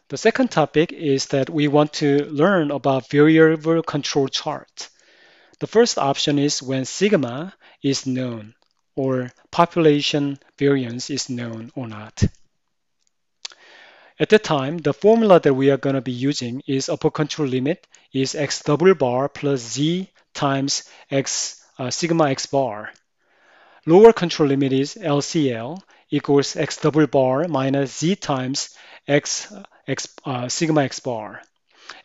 The second topic is that we want to learn about variable control chart. The first option is when sigma is known or population variance is known or not. At that time, the formula that we are going to be using is upper control limit is x double bar plus z times x sigma x bar. Lower control limit is LCL equals x double bar minus z times sigma x bar.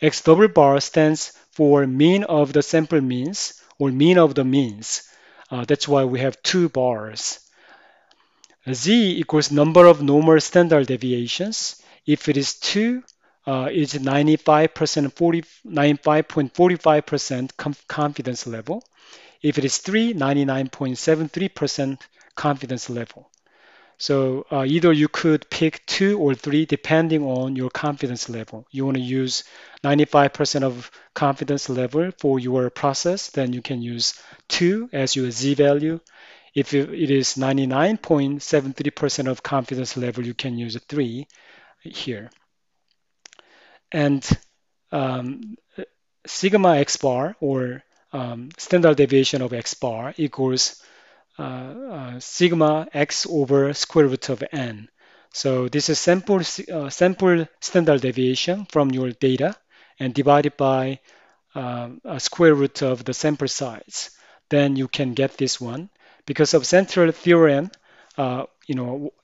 X double bar stands for mean of the sample means or mean of the means. That's why we have two bars. Z equals number of normal standard deviations. If it is 2, it's 95%, 95.45% confidence level. If it is 3, 99.73% confidence level. So either you could pick 2 or 3 depending on your confidence level. You want to use 95% of confidence level for your process, then you can use 2 as your Z value. If it is 99.73% of confidence level, you can use a 3 here. And um, sigma x bar or standard deviation of x bar equals sigma x over square root of n. So this is sample standard deviation from your data and divided by a square root of the sample size. Then you can get this one. Because of central theorem,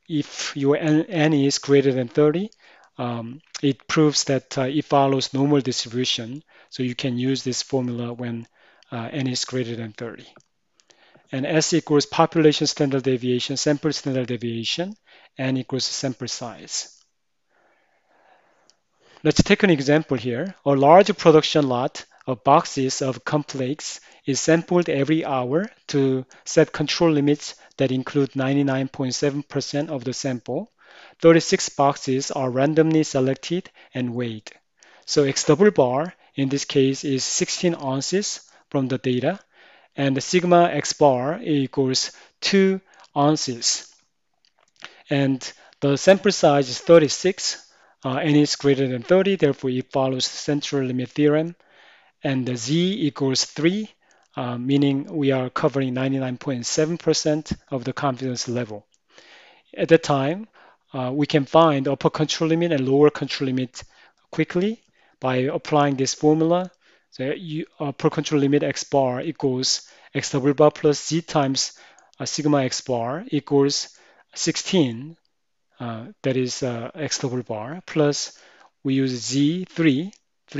if your n is greater than 30, it proves that it follows normal distribution. So you can use this formula when n is greater than 30. And S equals population standard deviation, sample standard deviation, N equals sample size. Let's take an example here. A large production lot of boxes of complex is sampled every hour to set control limits that include 99.7% of the sample. 36 boxes are randomly selected and weighed. So X double bar in this case is 16 ounces from the data, and the sigma x bar equals 2 ounces. And the sample size is 36, and it's greater than 30, therefore it follows the central limit theorem. And the z equals 3, meaning we are covering 99.7% of the confidence level. At that time, we can find upper control limit and lower control limit quickly by applying this formula. So upper control limit x bar equals x double bar plus z times sigma x bar equals 16, that is x double bar, plus we use z 3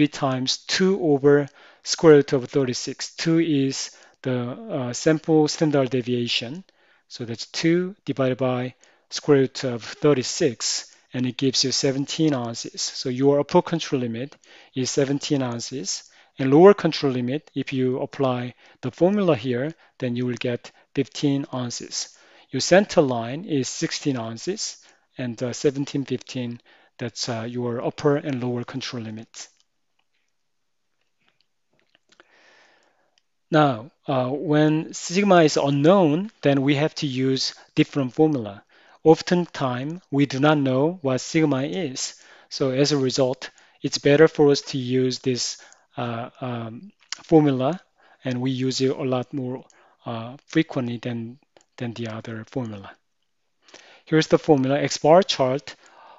times 2 over square root of 36. 2 is the sample standard deviation. So that's 2 divided by square root of 36, and it gives you 17 ounces. So your upper control limit is 17 ounces, and lower control limit, if you apply the formula here, then you will get 15 ounces. Your center line is 16 ounces, and 17, 15, that's your upper and lower control limits. Now, when sigma is unknown, then we have to use different formula. Oftentimes, we do not know what sigma is. So as a result, it's better for us to use this formula, and we use it a lot more frequently than the other formula. Here's the formula, x bar chart,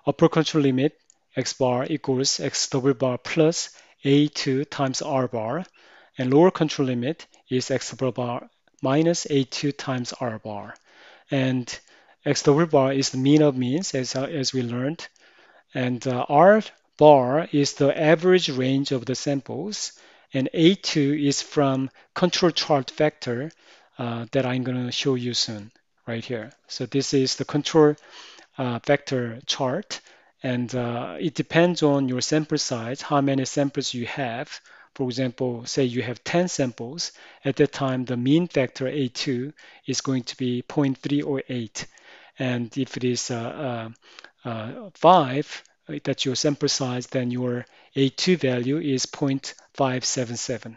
upper control limit, x bar equals x double bar plus A2 times R bar, and lower control limit is x double bar minus A2 times R bar. And x double bar is the mean of means, as we learned, and R bar is the average range of the samples, and A2 is from control chart factor that I'm going to show you soon, right here. So this is the control vector chart, and it depends on your sample size, how many samples you have. For example, say you have 10 samples. At that time, the mean factor A2 is going to be 0.3 or 8. And if it is 5, that's your sample size, then your A2 value is 0.577.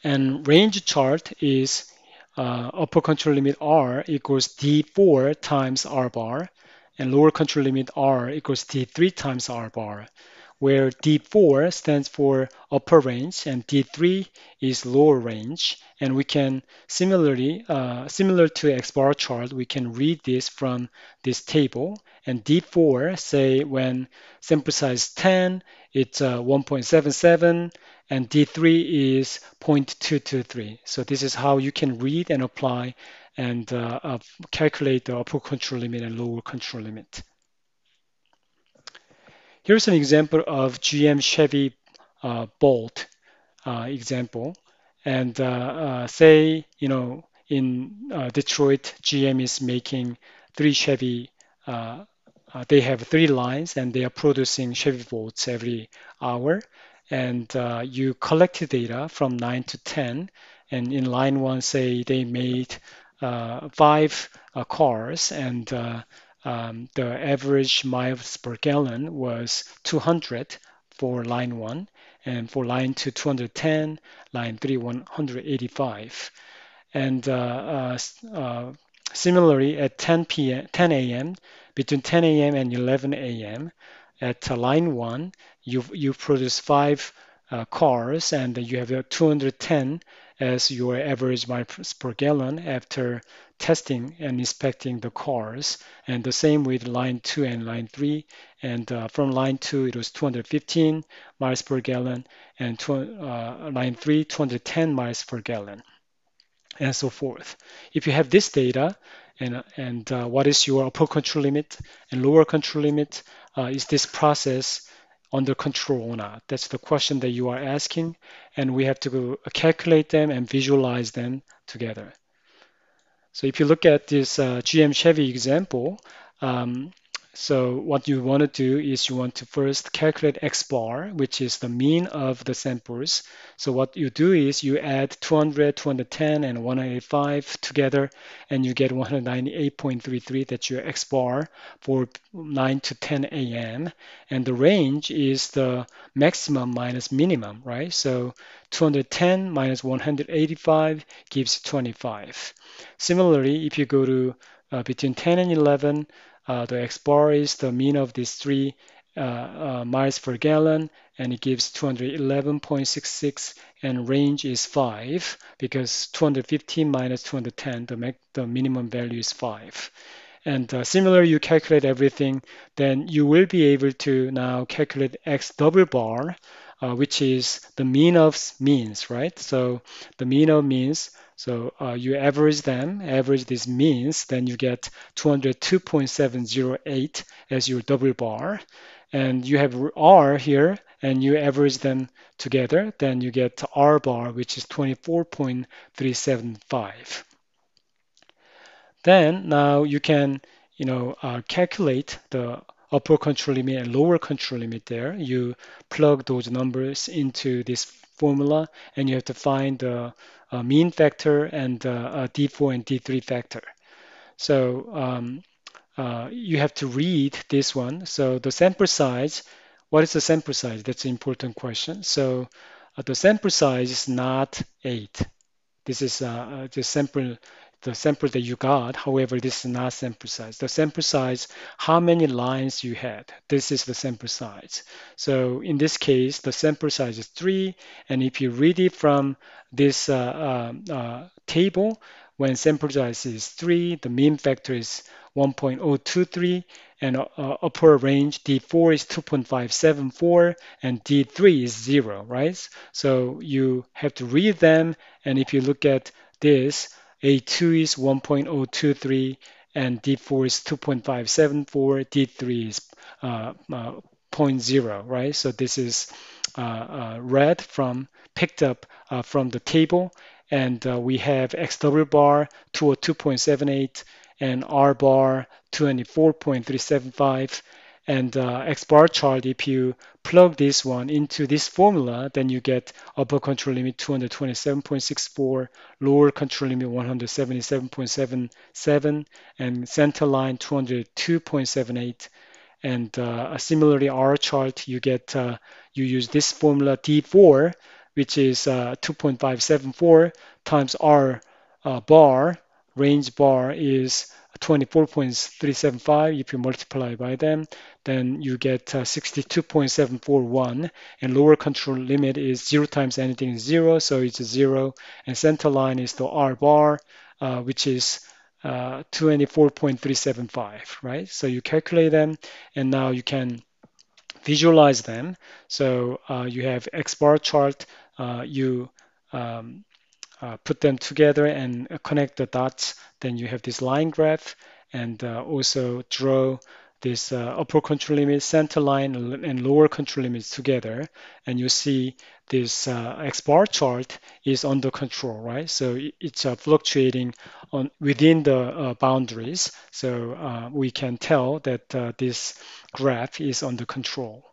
And range chart is upper control limit R equals D4 times R bar, and lower control limit R equals D3 times R bar, where D4 stands for upper range and D3 is lower range. And we can similarly, similar to X bar chart, we can read this from this table. And D4, say when sample size 10, it's 1.77, and D3 is 0.223. So this is how you can read and apply and calculate the upper control limit and lower control limit. Here's an example of GM Chevy Bolt example. And say, in Detroit, GM is making three Chevy, they have three lines and they are producing Chevy Bolts every hour. And you collect data from 9 to 10. And in line one, say they made five cars, and the average miles per gallon was 200 for line one, and for line two, 210, line three, 185. And similarly, at 10 a.m., between 10 a.m. and 11 a.m., at line one, you produce five cars, and you have 210 as your average miles per gallon after testing and inspecting the cars. And the same with line two and line three. And from line two, it was 215 miles per gallon, and line three, 210 miles per gallon, and so forth. If you have this data, and what is your upper control limit and lower control limit, is this process under control or not? That's the question that you are asking, and we have to calculate them and visualize them together. So if you look at this GM Chevy example, um, so what you want to do is you want to first calculate X bar, which is the mean of the samples. So what you do is you add 200, 210, and 185 together, and you get 198.33. That's your X bar for 9 to 10 a.m. And the range is the maximum minus minimum, right? So 210 minus 185 gives 25. Similarly, if you go to between 10 and 11, the X bar is the mean of these three miles per gallon, and it gives 211.66, and range is 5 because 215 minus 210, the minimum value is 5. And similarly, you calculate everything, then you will be able to now calculate X double bar, which is the mean of means, right? So the mean of means, so you average them, average these means, then you get 202.708 as your double bar. And you have R here, and you average them together, then you get R bar, which is 24.375. Then now you can, calculate the upper control limit and lower control limit there. You plug those numbers into this formula, and you have to find the mean factor and D4 and D3 factor. So you have to read this one. So the sample size, what is the sample size? That's an important question. So the sample size is not 8. This is the sample that you got. However, this is not sample size. The sample size, how many lines you had. This is the sample size. So in this case, the sample size is 3. And if you read it from this table, when sample size is 3, the mean factor is 1.023, and upper range D4 is 2.574, and D3 is 0, right? So you have to read them, and if you look at this, A2 is 1.023, and D4 is 2.574, D3 is uh, uh, 0.0, right? So this is read from, picked up from the table, and we have X double bar 202.78 and R bar 24.375, and X bar chart. If you plug this one into this formula, then you get upper control limit 227.64, lower control limit 177.77, and center line 202.78. And similarly, R chart, you get you use this formula D4, which is 2.574 times R bar. Range bar is 24.375. If you multiply by them, then you get 62.741. And lower control limit is 0 times anything is 0, so it's a 0. And center line is the R bar, which is 24.375, right? So you calculate them, and now you can visualize them. So you have X bar chart, you um, put them together and connect the dots. Then you have this line graph, and also draw this upper control limit, center line, and lower control limits together. And you see this X bar chart is under control, right? So it's fluctuating on within the boundaries. So we can tell that this graph is under control.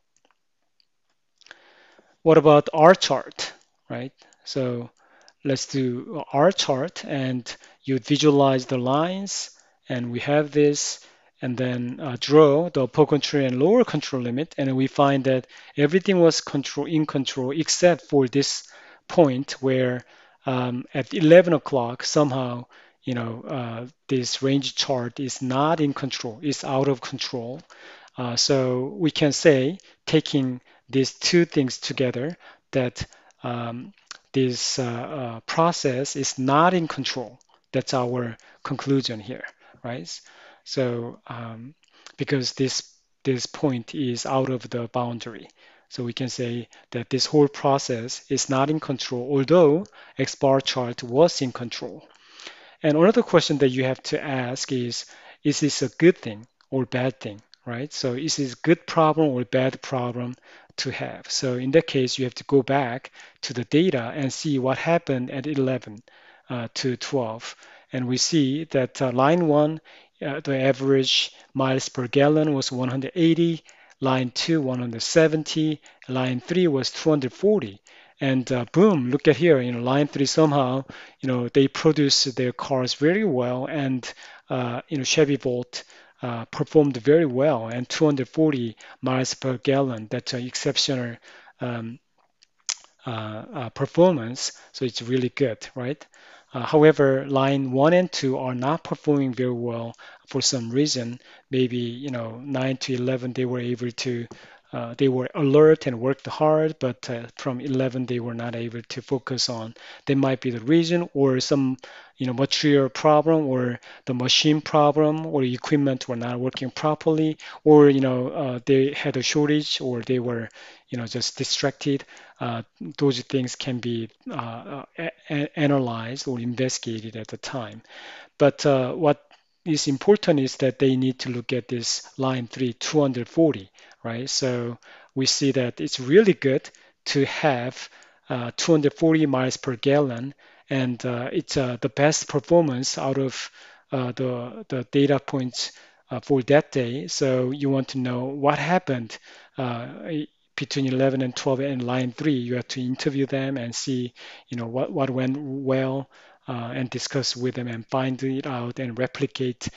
What about R chart, right? So let's do R chart, and you visualize the lines, and we have this, and then draw the upper control and lower control limit, and we find that everything was in control except for this point where at 11 o'clock somehow this range chart is not in control, it's out of control. So we can say, taking these two things together, that this process is not in control. That's our conclusion here, right? So because this point is out of the boundary, so we can say that this whole process is not in control, although X bar chart was in control. And another question that you have to ask is this a good thing or bad thing, right? So is this a good problem or bad problem to have? So in that case, you have to go back to the data and see what happened at 11 to 12. And we see that line 1, the average miles per gallon was 180, line 2, 170, line 3 was 240. And boom, look at here, line 3 somehow, they produce their cars very well, and Chevy Volt performed very well, and 240 miles per gallon. That's an exceptional um, performance, so it's really good, right? However, line 1 and 2 are not performing very well for some reason. Maybe 9 to 11 they were alert and worked hard, but from 11 they were not able to focus on. There might be the reason, or some material problem, or the machine problem, or equipment were not working properly, or they had a shortage, or they were just distracted. Those things can be analyzed or investigated at the time. But what is important is that they need to look at this line 3, 240, right? So we see that it's really good to have 240 miles per gallon, and it's the best performance out of the data points for that day. So you want to know what happened between 11 and 12 and line 3. You have to interview them and see what went well, and discuss with them and find it out and replicate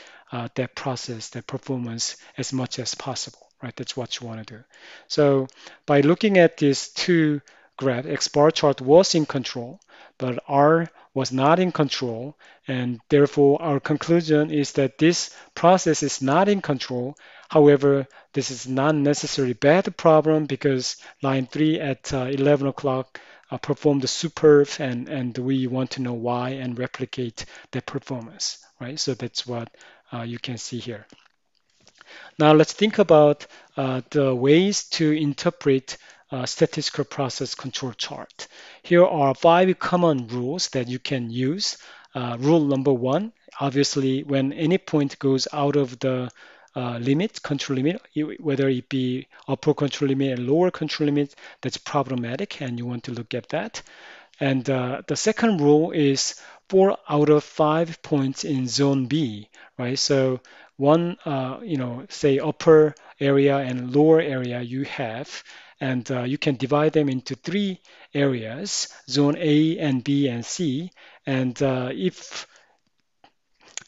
that process, that performance as much as possible, right? That's what you want to do. So by looking at these two graphs, X bar chart was in control, but R was not in control, and therefore our conclusion is that this process is not in control. However, this is not necessarily bad problem, because line 3 at 11 o'clock performed superb, and we want to know why and replicate that performance, right? So that's what you can see here. Now let's think about the ways to interpret statistical process control chart. Here are 5 common rules that you can use. Rule number 1, obviously when any point goes out of the limit, control limit, whether it be upper control limit and lower control limit, that's problematic, and you want to look at that. And the second rule is 4 out of 5 points in zone B, right? So one, say upper area and lower area you have, and you can divide them into 3 areas, zone A and B and C. And if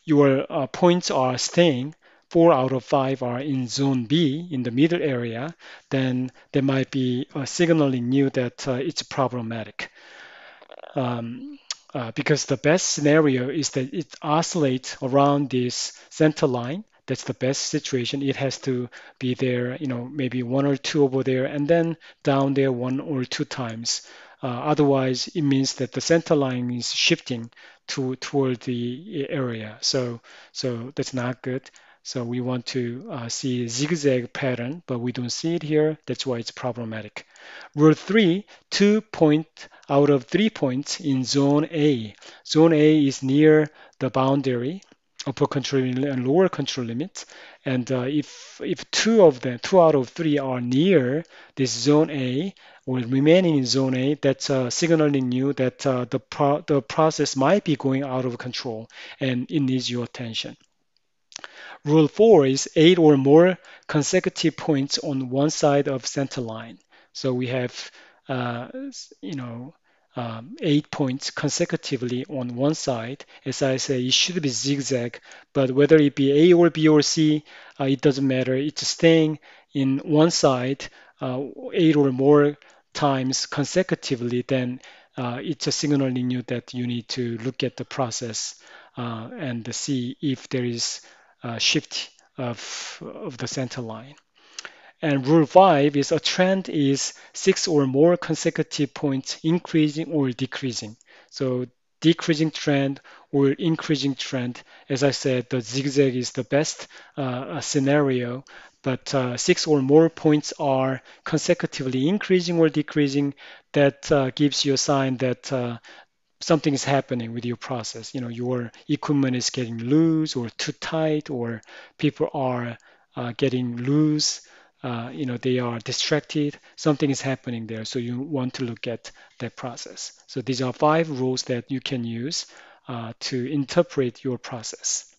your points are staying, 4 out of 5 are in zone B, in the middle area, then there might be signaling you that it's problematic. Um, because the best scenario is that it oscillates around this center line. That's the best situation. It has to be there, maybe one or two over there, and then down there one or two times. Otherwise, it means that the center line is shifting toward the area. So that's not good. So we want to see a zigzag pattern, but we don't see it here. That's why it's problematic. Rule 3, 2 point out of 3 points in zone A. Zone A is near the boundary, upper control limit and lower control limit. And if two out of three are near this zone A or remaining in zone A, that's signaling you that the process might be going out of control and it needs your attention. Rule 4 is 8 or more consecutive points on one side of center line. So we have, uh, you know, 8 points consecutively on one side. As I say, it should be zigzag, but whether it be A or B or C, it doesn't matter. It's staying in one side 8 or more times consecutively, then it's a signaling you that you need to look at the process and see if there is shift of the center line. And rule 5 is a trend is 6 or more consecutive points increasing or decreasing. So decreasing trend or increasing trend, as I said, the zigzag is the best scenario, but 6 or more points are consecutively increasing or decreasing. That gives you a sign that something is happening with your process. Your equipment is getting loose or too tight, or people are getting loose. They are distracted. Something is happening there. So you want to look at that process. So these are 5 rules that you can use to interpret your process.